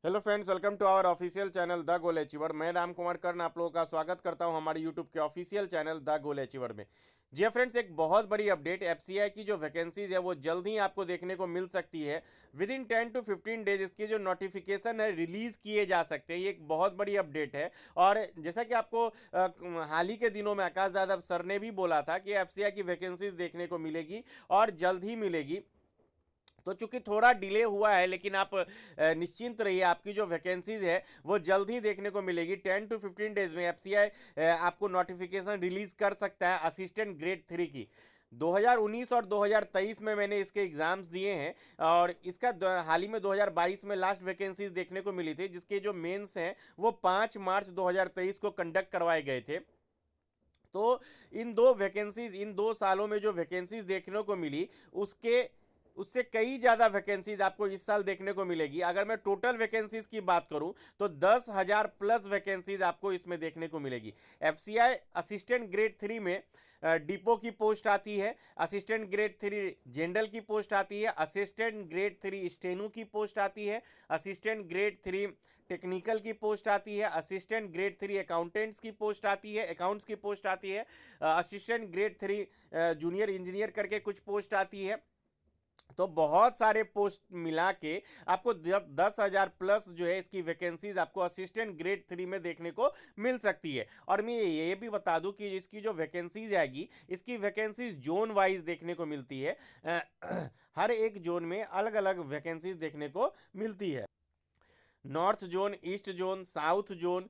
Hello friends, welcome to our official channel the goal achiever. मैं राम कुमार कर्ण आप लोगों का स्वागत करता हूं हमारे यूट्यूब के official channel the goal achiever में। जी फ्रेंड्स, एक बहुत बड़ी अपडेट, एफसीआई की जो वैकेंसीज है वो जल्द ही आपको देखने को मिल सकती है। विद इन 10 to 15 डेज इसकी जो नोटिफिकेशन है रिलीज किए जा सकते हैं। ये एक बहुत बड़ी अपडेट है। और जैसा कि आपको हाल ही के दिनों में आकाश यादव सर ने भी बोला था कि एफसीआई की वैकेंसीज देखने को मिलेगी और जल्द ही मिलेगी। तो चूंकि थोड़ा डिले हुआ है, लेकिन आप निश्चिंत रहिए, आपकी जो वैकेंसीज है वो जल्द ही देखने को मिलेगी। 10 to 15 डेज में एफसीआई आपको नोटिफिकेशन रिलीज कर सकता है असिस्टेंट ग्रेड 3 की। 2019 और 2023 में मैंने इसके एग्जाम्स दिए हैं। और इसका हाल ही में 2022 में लास्ट वैकेंसीज देखने को मिली थी, जिसके जो मेंस हैं वो 5 मार्च 2023 को कंडक्ट करवाए गए थे। तो इन 2 सालों में जो वैकेंसीज देखने को मिली, उसके उससे कई ज़्यादा वैकेंसीज आपको इस साल देखने को मिलेगी। अगर मैं टोटल वैकेंसीज की बात करूं तो 10,000 प्लस वैकेंसीज आपको इसमें देखने को मिलेगी। एफसीआई असिस्टेंट ग्रेड 3 में डिपो की पोस्ट आती है, असिस्टेंट ग्रेड 3 जनरल की पोस्ट आती है, असिस्टेंट ग्रेड 3 स्टेनो की पोस्ट आती है, असिस्टेंट ग्रेड 3 टेक्निकल की पोस्ट आती है, असिस्टेंट ग्रेड 3 अकाउंटेंट्स की पोस्ट आती है, अकाउंट्स की पोस्ट आती है, असिस्टेंट ग्रेड 3 जूनियर इंजीनियर करके कुछ पोस्ट आती है। तो बहुत सारे पोस्ट मिला के आपको 10,000 प्लस जो है इसकी वैकेंसीज आपको असिस्टेंट ग्रेड 3 में देखने को मिल सकती है। और मैं ये भी बता दूं कि इसकी जो वैकेंसीज आएगी, इसकी वैकेंसीज जोन वाइज देखने को मिलती है। हर एक जोन में अलग अलग वैकेंसीज देखने को मिलती है। North zone, east zone, south zone,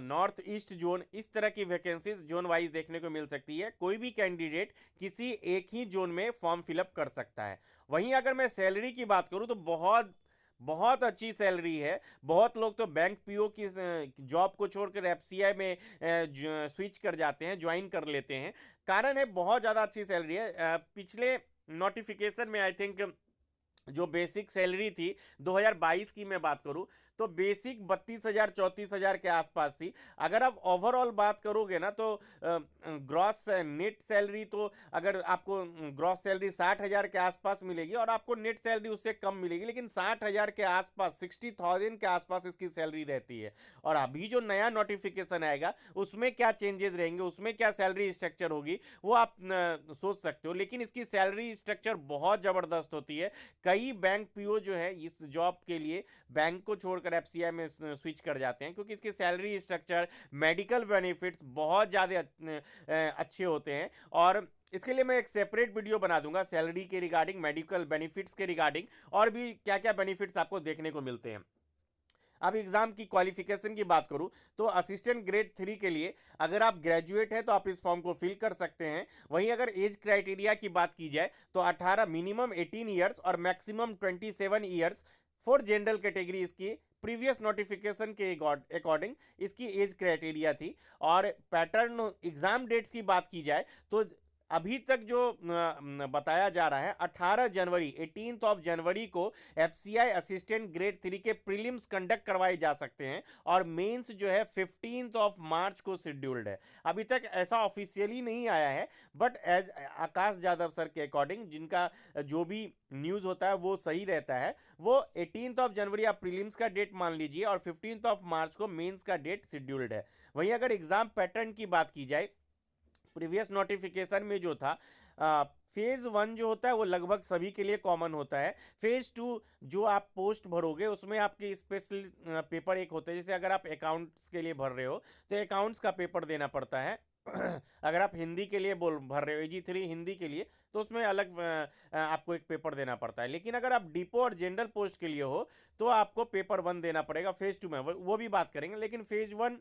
north east zone, इस तरह की वैकेंसीज जोन वाइज देखने को मिल सकती है। कोई भी कैंडिडेट किसी एक ही जोन में फॉर्म फिलअप कर सकता है। वहीं अगर मैं सैलरी की बात करूं तो बहुत बहुत अच्छी सैलरी है। बहुत लोग तो बैंक पीओ की जॉब को छोड़कर एफसीआई में स्विच कर जाते हैं, ज्वाइन कर लेते हैं। कारण है बहुत ज़्यादा अच्छी सैलरी है। पिछले नोटिफिकेशन में आई थिंक जो बेसिक सैलरी थी 2022 की मैं बात करूं तो बेसिक 32,000 34,000 के आसपास थी। अगर आप ओवरऑल बात करोगे ना तो ग्रॉस नेट सैलरी तो अगर आपको ग्रॉस सैलरी 60,000 के आसपास मिलेगी और आपको नेट सैलरी उससे कम मिलेगी, लेकिन 60,000 के आसपास 60,000 के आसपास इसकी सैलरी रहती है। और अभी जो नया नोटिफिकेशन आएगा उसमें क्या चेंजेस रहेंगे, उसमें क्या सैलरी स्ट्रक्चर होगी, वो आप सोच सकते हो। लेकिन इसकी सैलरी स्ट्रक्चर बहुत ज़बरदस्त होती है। कई बैंक पीओ जो है इस जॉब के लिए बैंक को छोड़कर एफसीआई में स्विच कर जाते हैं, क्योंकि इसके सैलरी स्ट्रक्चर, मेडिकल बेनिफिट्स बहुत ज़्यादा अच्छे होते हैं। और इसके लिए मैं एक सेपरेट वीडियो बना दूंगा सैलरी के रिगार्डिंग, मेडिकल बेनिफिट्स के रिगार्डिंग, और भी क्या क्या बेनिफिट्स आपको देखने को मिलते हैं। अब एग्जाम की क्वालिफिकेशन की बात करूं तो असिस्टेंट ग्रेड 3 के लिए अगर आप ग्रेजुएट हैं तो आप इस फॉर्म को फिल कर सकते हैं। वहीं अगर एज क्राइटेरिया की बात की जाए तो 18, मिनिमम 18 ईयर्स और maximum 27 years for general category इसकी प्रीवियस नोटिफिकेशन के अकॉर्डिंग इसकी एज क्राइटेरिया थी। और पैटर्न एग्जाम डेट्स की बात की जाए तो अभी तक जो बताया जा रहा है 18 जनवरी 18 जनवरी को एफसीआई असिस्टेंट ग्रेड 3 के प्रीलिम्स कंडक्ट करवाए जा सकते हैं। और मेंस जो है 15 मार्च को शेड्यूल्ड है। अभी तक ऐसा ऑफिशियली नहीं आया है, but as Akash Yadav sir के अकॉर्डिंग जिनका जो भी न्यूज़ होता है वो सही रहता है, वो 18 जनवरी आप प्रीलिम्स का डेट मान लीजिए और 15 मार्च को मेंस का डेट शेड्यूल्ड है। वहीं अगर एग्जाम पैटर्न की बात की जाए, प्रीवियस नोटिफिकेशन में जो था फेज 1 जो होता है वो लगभग सभी के लिए कॉमन होता है। फेज 2 जो आप पोस्ट भरोगे उसमें आपके स्पेशल पेपर एक होता है। जैसे अगर आप अकाउंट्स के लिए भर रहे हो तो अकाउंट्स का पेपर देना पड़ता है। अगर आप हिंदी के लिए बोल भर रहे हो AG3 हिंदी के लिए, तो उसमें अलग आपको एक पेपर देना पड़ता है। लेकिन अगर आप डिपो और जनरल पोस्ट के लिए हो तो आपको पेपर 1 देना पड़ेगा। फेज 2 में वो भी बात करेंगे, लेकिन फेज 1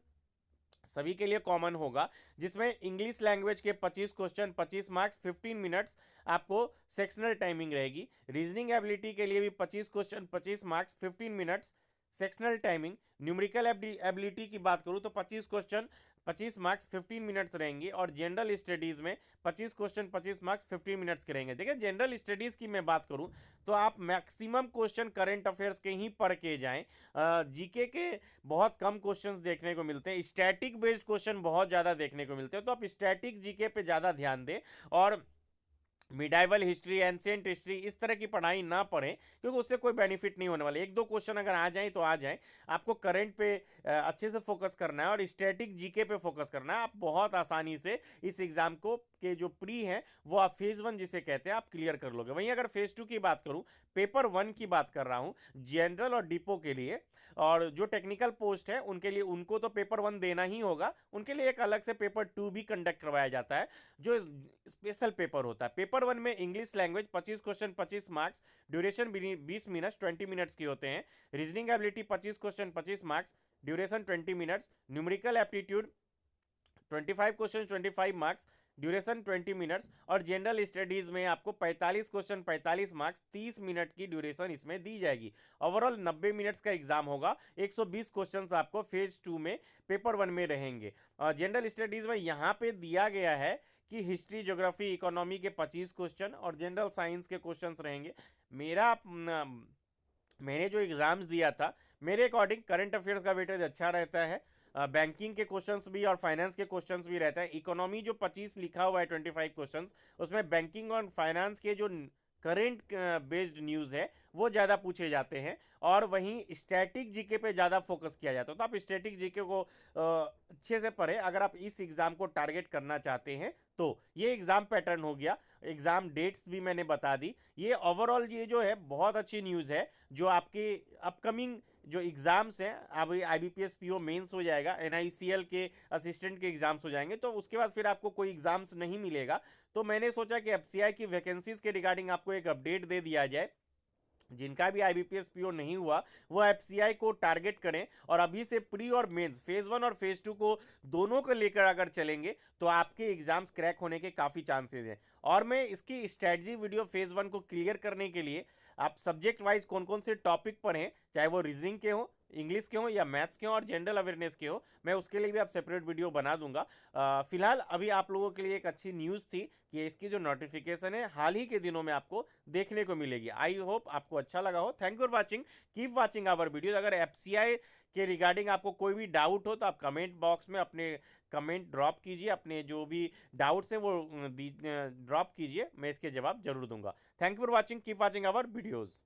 सभी के लिए कॉमन होगा, जिसमें इंग्लिश लैंग्वेज के 25 क्वेश्चन 25 मार्क्स 15 मिनट्स आपको सेक्शनल टाइमिंग रहेगी। रीजनिंग एबिलिटी के लिए भी 25 question 25 marks 15 minutes sectional timing. Numerical ability की बात करूं तो 25 क्वेश्चन 25 मार्क्स 15 मिनट्स रहेंगे। और जनरल स्टडीज़ में 25 क्वेश्चन 25 मार्क्स 15 मिनट्स के रहेंगे। देखिए, जनरल स्टडीज़ की मैं बात करूं तो आप मैक्सिमम क्वेश्चन करंट अफेयर्स के ही पढ़ के जाएं। जीके के बहुत कम क्वेश्चंस देखने को मिलते हैं, स्टैटिक बेस्ड क्वेश्चन बहुत ज़्यादा देखने को मिलते हैं, तो आप स्टैटिक जीके पे ज़्यादा ध्यान दें। और मिडाइवल हिस्ट्री, एंशियंट हिस्ट्री, इस तरह की पढ़ाई ना पढ़ें, क्योंकि उससे कोई बेनिफिट नहीं होने वाला। एक दो क्वेश्चन अगर आ जाए तो आ जाए, आपको करंट पे अच्छे से फोकस करना है और स्टैटिक जीके पे फोकस करना है। आप बहुत आसानी से इस एग्जाम को के जो प्री है वो आप फेज 1 जिसे कहते हैं आप क्लियर कर लोगे। वहीं अगर फेज 2 की बात करूं, पेपर 1 की बात कर रहा हूं, जनरल और डिपो के लिए, और जो टेक्निकल पोस्ट है उनके लिए, उनको तो पेपर 1 देना ही होगा, उनके लिए एक अलग से पेपर 2 भी कंडक्ट करवाया जाता है, जो स्पेशल पेपर होता है। पेपर 1 में English language 25 question 25 marks, duration 20 minutes 20 minutes की होते हैं। Reasoning ability 25 question 25 marks, duration 20 minutes. Numerical aptitude 25 question 25 marks, duration 20 minutes. और जनरल स्टडीज में आपको 45 क्वेश्चन 45 मार्क्स, 30 मिनट की ड्यूरेशन इसमें दी जाएगी। ओवरऑल 90 मिनट्स का एग्जाम होगा। 120 क्वेश्चन आपको फेज 2 में पेपर 1 में रहेंगे। और जनरल स्टडीज में यहाँ पे दिया गया है कि हिस्ट्री, ज्योग्राफी, इकोनॉमी के 25 क्वेश्चन और जनरल साइंस के क्वेश्चंस रहेंगे। मैंने जो एग्ज़ाम्स दिया था, मेरे अकॉर्डिंग करंट अफेयर्स का वेटेज अच्छा रहता है, बैंकिंग के क्वेश्चंस भी और फाइनेंस के क्वेश्चंस भी रहता है। इकोनॉमी जो 25 लिखा हुआ है 25 क्वेश्चंस, उसमें बैंकिंग और फाइनेंस के जो करेंट बेस्ड न्यूज़ है वो ज़्यादा पूछे जाते हैं। और वहीं स्टैटिक जीके पे ज़्यादा फोकस किया जाता है। तो आप स्टैटिक जीके को अच्छे से पढ़ें अगर आप इस एग्ज़ाम को टारगेट करना चाहते हैं तो। ये एग्ज़ाम पैटर्न हो गया, एग्ज़ाम डेट्स भी मैंने बता दी। ये ओवरऑल ये जो है बहुत अच्छी न्यूज़ है, जो आपके अपकमिंग जो एग्ज़ाम्स हैं, अब IBPS PO मेंस हो जाएगा, NICL के असिस्टेंट के एग्ज़ाम्स हो जाएंगे, तो उसके बाद फिर आपको कोई एग्ज़ाम्स नहीं मिलेगा। तो मैंने सोचा कि FCI की वैकेंसीज़ के रिगार्डिंग आपको एक अपडेट दे दिया जाए। जिनका भी IBPS PO नहीं हुआ वो FCI को टारगेट करें, और अभी से प्री और मेंस फेज 1 और फेज 2 को दोनों को लेकर अगर चलेंगे तो आपके एग्जाम्स क्रैक होने के काफ़ी चांसेस हैं। और मैं इसकी स्ट्रेटजी वीडियो फेज 1 को क्लियर करने के लिए आप सब्जेक्ट वाइज कौन कौन से टॉपिक पढ़ें, चाहे वो रीजनिंग के हो, इंग्लिश के हो या मैथ्स के हो और जनरल अवेयरनेस के हो, मैं उसके लिए भी आप सेपरेट वीडियो बना दूंगा। फिलहाल अभी आप लोगों के लिए एक अच्छी न्यूज़ थी कि इसकी जो नोटिफिकेशन है हाल ही के दिनों में आपको देखने को मिलेगी। आई होप आपको अच्छा लगा हो। Thank you for watching, keep watching our videos. अगर FCI के रिगार्डिंग आपको कोई भी डाउट हो तो आप कमेंट बॉक्स में अपने कमेंट ड्रॉप कीजिए, अपने जो भी डाउट्स हैं वो ड्रॉप कीजिए, मैं इसके जवाब जरूर दूंगा। Thank you for watching, keep watching our videos.